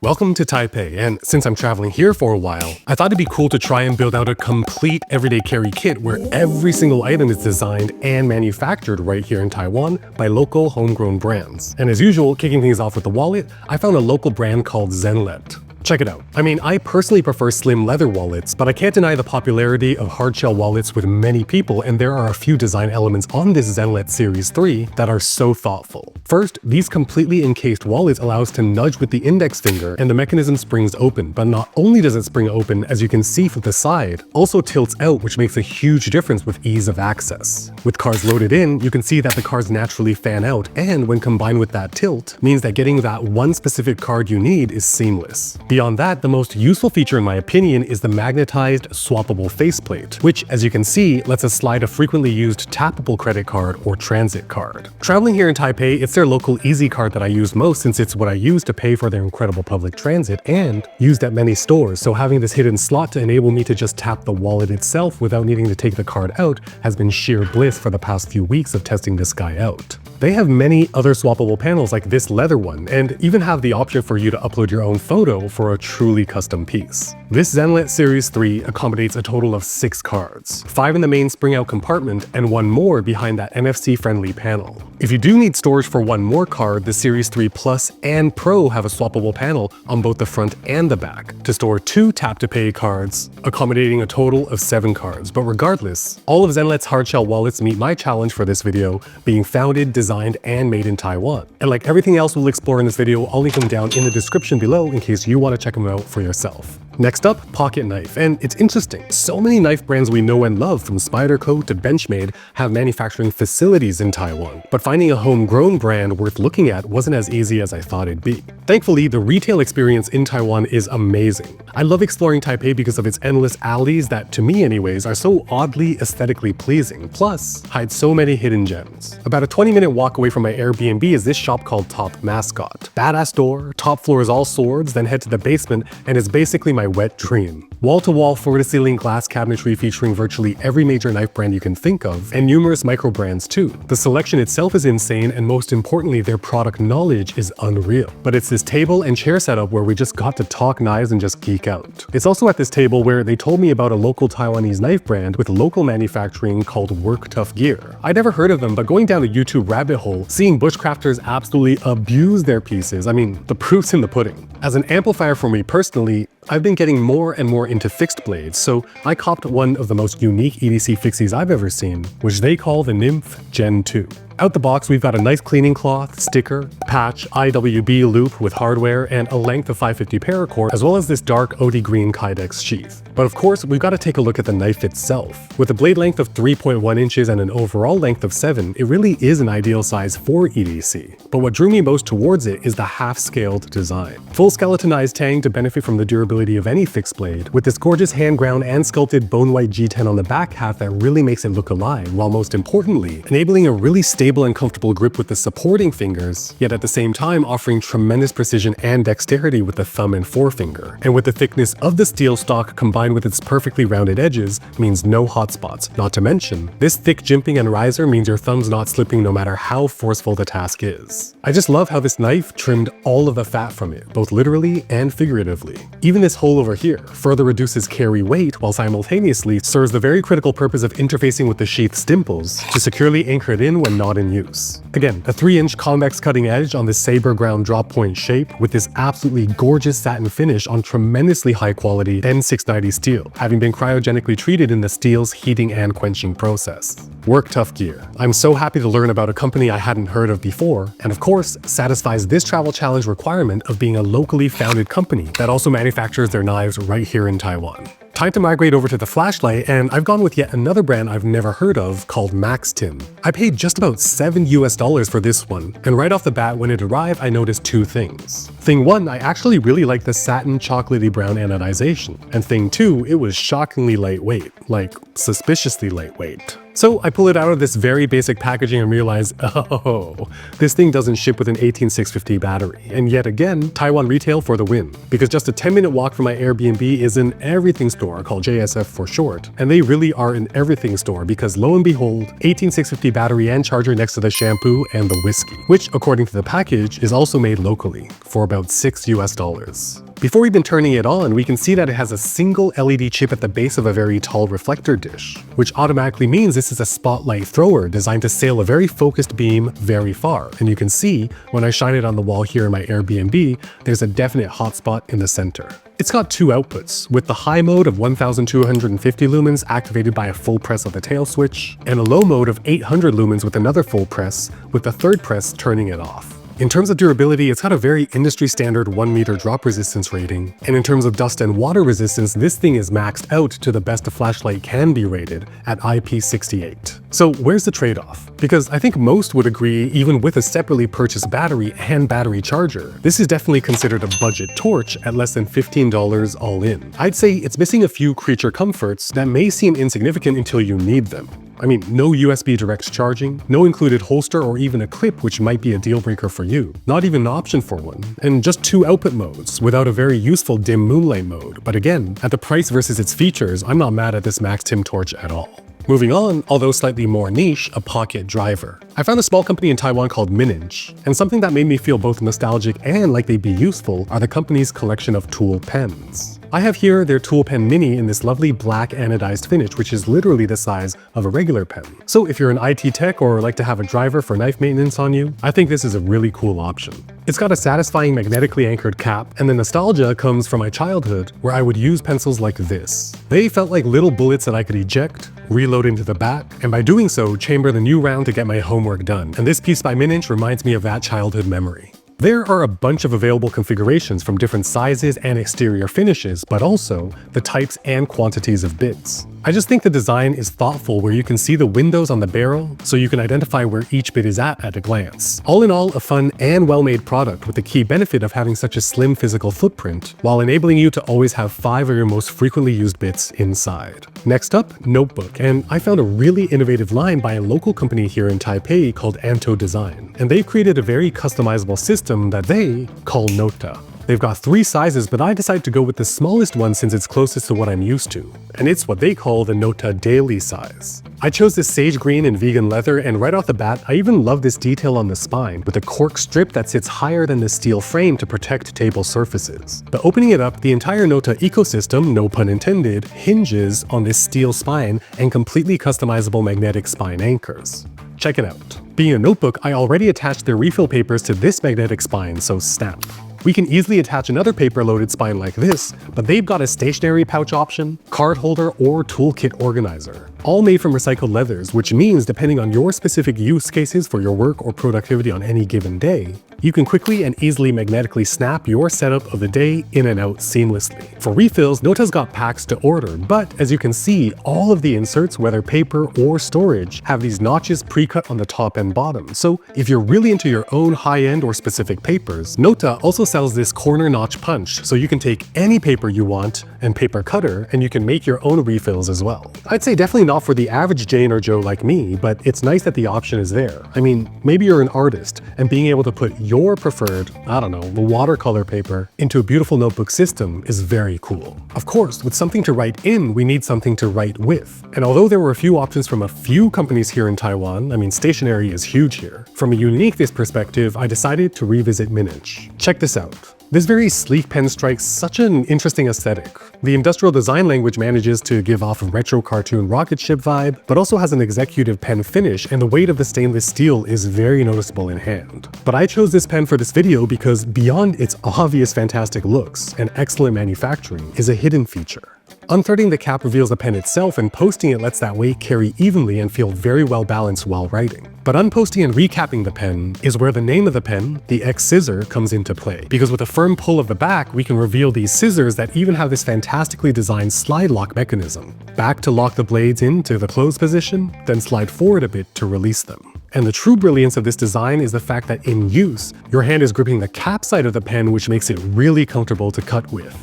Welcome to Taipei, and since I'm traveling here for a while, I thought it'd be cool to try and build out a complete everyday carry kit where every single item is designed and manufactured right here in Taiwan by local homegrown brands. And as usual, kicking things off with the wallet, I found a local brand called Zealot. Check it out. I mean, I personally prefer slim leather wallets, but I can't deny the popularity of hardshell wallets with many people, and there are a few design elements on this Zealot Series 3 that are so thoughtful. First, these completely encased wallets allow us to nudge with the index finger, and the mechanism springs open. But not only does it spring open, as you can see from the side, also tilts out, which makes a huge difference with ease of access. With cards loaded in, you can see that the cards naturally fan out, and when combined with that tilt, means that getting that one specific card you need is seamless. Beyond that, the most useful feature in my opinion is the magnetized swappable faceplate, which as you can see lets us slide a frequently used tappable credit card or transit card. Traveling here in Taipei, it's their local Easy card that I use most since it's what I use to pay for their incredible public transit and used at many stores, so having this hidden slot to enable me to just tap the wallet itself without needing to take the card out has been sheer bliss for the past few weeks of testing this guy out. They have many other swappable panels like this leather one, and even have the option for you to upload your own photo for a truly custom piece. This Zealot Series 3 accommodates a total of 6 cards, 5 in the main spring-out compartment and 1 more behind that NFC-friendly panel. If you do need storage for 1 more card, the Series 3 Plus and Pro have a swappable panel on both the front and the back to store 2 tap-to-pay cards, accommodating a total of 7 cards. But regardless, all of Zealot's hardshell wallets meet my challenge for this video, being founded, designed, and made in Taiwan. And like everything else we'll explore in this video, I'll link them down in the description below in case you want to check them out for yourself. Next up, pocket knife, and it's interesting. So many knife brands we know and love, from Spyderco to Benchmade, have manufacturing facilities in Taiwan, but finding a homegrown brand worth looking at wasn't as easy as I thought it'd be. Thankfully, the retail experience in Taiwan is amazing. I love exploring Taipei because of its endless alleys that, to me anyways, are so oddly aesthetically pleasing, plus hide so many hidden gems. About a 20-minute walk away from my Airbnb is this shop called Top Mascot. Badass door, top floor is all swords, then head to the basement, and it's basically my wet dream. Wall-to-wall floor-to-ceiling glass cabinetry featuring virtually every major knife brand you can think of, and numerous micro brands too. The selection itself is insane, and most importantly, their product knowledge is unreal. But it's this table and chair setup where we just got to talk knives and just geek out. It's also at this table where they told me about a local Taiwanese knife brand with local manufacturing called Work Tough Gear. I'd never heard of them, but going down the YouTube rabbit hole, seeing bushcrafters absolutely abuse their pieces, I mean, the proof's in the pudding. As an amplifier for me personally, I've been getting more and more into fixed blades, so I copped one of the most unique EDC fixies I've ever seen, which they call the Nymph Gen 2. Out the box, we've got a nice cleaning cloth, sticker, patch, IWB loop with hardware, and a length of 550 paracord, as well as this dark OD green Kydex sheath. But of course, we've got to take a look at the knife itself. With a blade length of 3.1 inches and an overall length of 7, it really is an ideal size for EDC. But what drew me most towards it is the half-scaled design. Full skeletonized tang to benefit from the durability of any fixed blade, with this gorgeous hand-ground and sculpted bone white G10 on the back half that really makes it look alive, while most importantly, enabling a really stable and comfortable grip with the supporting fingers, yet at the same time offering tremendous precision and dexterity with the thumb and forefinger. And with the thickness of the steel stock combined with its perfectly rounded edges means no hot spots. Not to mention, this thick jimping and riser means your thumb's not slipping no matter how forceful the task is. I just love how this knife trimmed all of the fat from it, both literally and figuratively. Even this hole over here further reduces carry weight while simultaneously serves the very critical purpose of interfacing with the sheath's dimples to securely anchor it in when not in use. Again, a 3-inch convex cutting edge on this saber ground drop point shape with this absolutely gorgeous satin finish on tremendously high quality N690 steel, having been cryogenically treated in the steel's heating and quenching process. Work Tough Gear. I'm so happy to learn about a company I hadn't heard of before, and of course, satisfies this travel challenge requirement of being a locally founded company that also manufactures their knives right here in Taiwan. Time to migrate over to the flashlight, and I've gone with yet another brand I've never heard of called Maxtim. I paid just about $7 US for this one, and right off the bat when it arrived I noticed 2 things. Thing 1, I actually really like the satin chocolatey brown anodization, and thing 2, it was shockingly lightweight, like suspiciously lightweight. So I pull it out of this very basic packaging and realize, oh, this thing doesn't ship with an 18650 battery. And yet again, Taiwan retail for the win. Because just a 10-minute walk from my Airbnb is an everything store called JSF for short. And they really are an everything store because lo and behold, 18650 battery and charger next to the shampoo and the whiskey, which according to the package is also made locally for about $6 US. Before even turning it on, we can see that it has a single LED chip at the base of a very tall reflector dish, which automatically means this is a spotlight thrower designed to sail a very focused beam very far. And you can see, when I shine it on the wall here in my Airbnb, there's a definite hotspot in the center. It's got two outputs, with the high mode of 1250 lumens activated by a full press of the tail switch, and a low mode of 800 lumens with another full press, with the third press turning it off. In terms of durability, it's got a very industry standard 1 meter drop resistance rating, and in terms of dust and water resistance, this thing is maxed out to the best a flashlight can be rated at IP68. So where's the trade-off? Because I think most would agree, even with a separately purchased battery and battery charger, this is definitely considered a budget torch at less than $15 all in. I'd say it's missing a few creature comforts that may seem insignificant until you need them. I mean, no USB direct charging, no included holster or even a clip, which might be a deal breaker for you. Not even an option for one, and just two output modes without a very useful dim moonlight mode. But again, at the price versus its features, I'm not mad at this Max Tim torch at all. Moving on, although slightly more niche, a pocket driver. I found a small company in Taiwan called Minage, and something that made me feel both nostalgic and like they'd be useful are the company's collection of tool pens. I have here their Tool Pen Mini in this lovely black anodized finish, which is literally the size of a regular pen. So if you're an IT tech or like to have a driver for knife maintenance on you, I think this is a really cool option. It's got a satisfying magnetically anchored cap, and the nostalgia comes from my childhood where I would use pencils like this. They felt like little bullets that I could eject, reload into the back, and by doing so, chamber the new round to get my homework done. And this piece by Minage reminds me of that childhood memory. There are a bunch of available configurations from different sizes and exterior finishes, but also the types and quantities of bits. I just think the design is thoughtful where you can see the windows on the barrel so you can identify where each bit is at a glance. All in all, a fun and well-made product with the key benefit of having such a slim physical footprint while enabling you to always have 5 of your most frequently used bits inside. Next up, notebook, and I found a really innovative line by a local company here in Taipei called Anto Design, and they've created a very customizable system that they call Nota. They've got 3 sizes, but I decided to go with the smallest one since it's closest to what I'm used to, and it's what they call the Nota Daily size. I chose this sage green and vegan leather, and right off the bat, I even love this detail on the spine with a cork strip that sits higher than the steel frame to protect table surfaces. But opening it up, the entire Nota ecosystem, no pun intended, hinges on this steel spine and completely customizable magnetic spine anchors. Check it out. Being a notebook, I already attached their refill papers to this magnetic spine, so snap. We can easily attach another paper-loaded spine like this, but they've got a stationary pouch option, card holder, or toolkit organizer. All made from recycled leathers, which means depending on your specific use cases for your work or productivity on any given day, you can quickly and easily magnetically snap your setup of the day in and out seamlessly. For refills, Nota's got packs to order, but as you can see, all of the inserts, whether paper or storage, have these notches pre-cut on the top and bottom. So if you're really into your own high-end or specific papers, Nota also sells this corner notch punch, so you can take any paper you want and paper cutter, and you can make your own refills as well. I'd say definitely not for the average Jane or Joe like me, but it's nice that the option is there. I mean, maybe you're an artist, and being able to put your preferred, I don't know, watercolor paper into a beautiful notebook system is very cool. Of course, with something to write in, we need something to write with. And although there were a few options from a few companies here in Taiwan, I mean, stationery is huge here. From a uniqueness perspective, I decided to revisit Minage. Check this out. This very sleek pen strikes such an interesting aesthetic. The industrial design language manages to give off a retro cartoon rocket ship vibe, but also has an executive pen finish, and the weight of the stainless steel is very noticeable in hand. But I chose this pen for this video because beyond its obvious fantastic looks and excellent manufacturing is a hidden feature. Unthreading the cap reveals the pen itself, and posting it lets that weight carry evenly and feel very well balanced while writing. But unposting and recapping the pen is where the name of the pen, the X scissor, comes into play. Because with a firm pull of the back, we can reveal these scissors that even have this fantastically designed slide lock mechanism. Back to lock the blades into the closed position, then slide forward a bit to release them. And the true brilliance of this design is the fact that in use, your hand is gripping the cap side of the pen, which makes it really comfortable to cut with.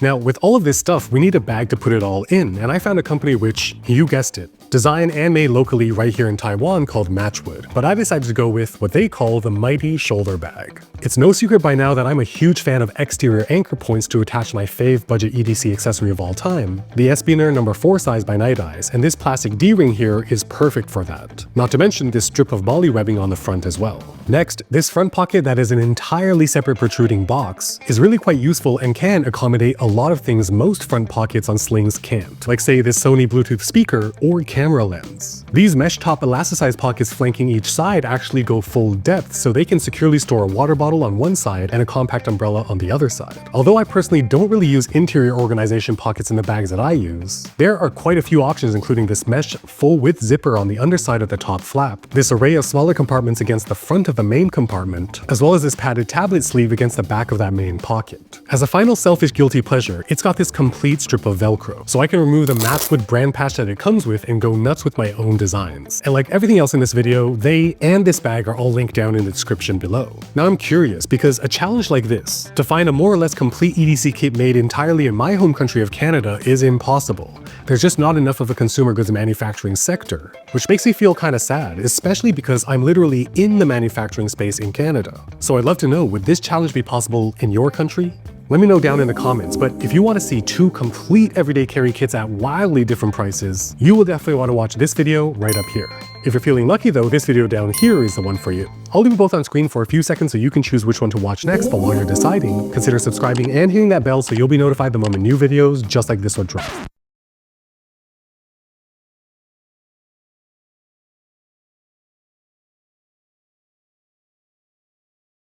Now, with all of this stuff, we need a bag to put it all in, and I found a company which, you guessed it, designed and made locally right here in Taiwan called Matchwood, but I decided to go with what they call the Mighty Shoulder Bag. It's no secret by now that I'm a huge fan of exterior anchor points to attach my fave budget EDC accessory of all time, the Espionner No. 4 size by Night Eyes, and this plastic D-ring here is perfect for that. Not to mention this strip of Bali webbing on the front as well. Next, this front pocket that is an entirely separate protruding box is really quite useful and can accommodate a lot of things most front pockets on slings can't, like say this Sony Bluetooth speaker or camera lens. These mesh top elasticized pockets flanking each side actually go full depth, so they can securely store a water bottle on one side and a compact umbrella on the other side. Although I personally don't really use interior organization pockets in the bags that I use, there are quite a few options, including this mesh full width zipper on the underside of the top flap, this array of smaller compartments against the front of the main compartment, as well as this padded tablet sleeve against the back of that main pocket. As a final selfish guilty pleasure, it's got this complete strip of Velcro, so I can remove the Matchwood brand patch that it comes with and go nuts with my own designs. And like everything else in this video, they and this bag are all linked down in the description below. Now I'm curious, because a challenge like this, to find a more or less complete EDC kit made entirely in my home country of Canada, is impossible. There's just not enough of a consumer goods manufacturing sector, which makes me feel kinda sad, especially because I'm literally in the manufacturing space in Canada. So I'd love to know, would this challenge be possible in your country? Let me know down in the comments, but if you want to see 2 complete everyday carry kits at wildly different prices, you will definitely want to watch this video right up here. If you're feeling lucky though, this video down here is the one for you. I'll leave them both on screen for a few seconds so you can choose which one to watch next, but while you're deciding, consider subscribing and hitting that bell so you'll be notified the moment new videos just like this one drop.